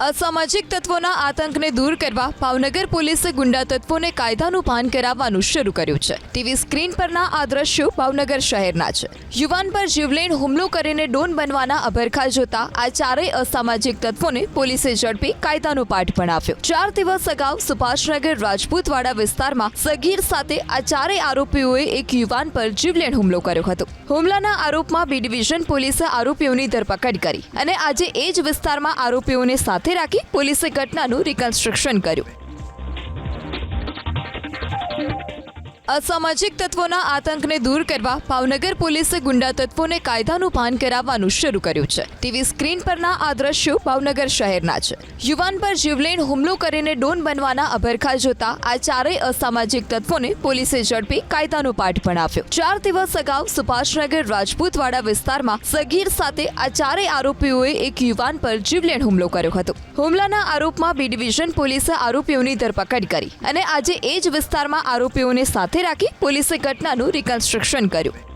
અસામાજિક તત્વોના આતંકને દૂર કરવા ભાવનગર પોલીસે ગુંડા તત્વોને કાયદાનું ભાન કરાવવાનું શરૂ કર્યું છે। ટીવી સ્ક્રીન પરના આ દ્રશ્યો ભાવનગર શહેરના છે। યુવાન પર જીવલેણ હુમલો કરીને ડોન બનવાના અભરખા જોતા આ ચારેય અસામાજિક તત્વોને પોલીસે ઝડપી કાયદાનો પાઠ ભણાવ્યો। 4 દિવસ અગાઉ સુભાષનગર રાજપૂતવાડા વિસ્તારમાં સગીર સાથે આ ચારેય આરોપીઓએ એક યુવાન પર જીવલેણ હુમલો કર્યો હતો। હુમલાના આરોપમાં બી ડિવિઝન પોલીસે આરોપીઓની ધરપકડ કરી અને આજે એ જ વિસ્તારમાં આરોપીઓને સાથે રાખી પોલીસે ઘટનાનું રિકન્સ્ટ્રક્શન કર્યું। અસામાજિક તત્વોના આતંકને દૂર કરવા ભાવનગર પોલીસે ગુંડા તત્વોને કાયદાનું ભાન કરાવવાનું શરૂ કર્યું છે। ટીવી સ્ક્રીન પરના આ દ્રશ્યો ભાવનગર શહેરના છે। યુવાન પર જીવલેણ હુમલો કરીને ડોન બનવાના અભરખા જોતા આ ચારેય અસામાજિક તત્વોને પોલીસે ઝડપી કાયદાનો પાઠ ભણાવ્યો। 4 દિવસ અગાઉ સુભાષનગર રાજપૂતવાડા વિસ્તારમાં સગીર સાથે આ ચારેય આરોપીઓએ એક યુવાન પર જીવલેણ હુમલો કર્યો હતો। હુમલાના આરોપમાં બી ડિવિઝન પોલીસે આરોપીઓની ધરપકડ કરી અને આજે એ જ વિસ્તારમાં આરોપીઓને સાથે રાખી પોલીસે ઘટનાનું રિકન્સ્ટ્રક્શન કર્યું।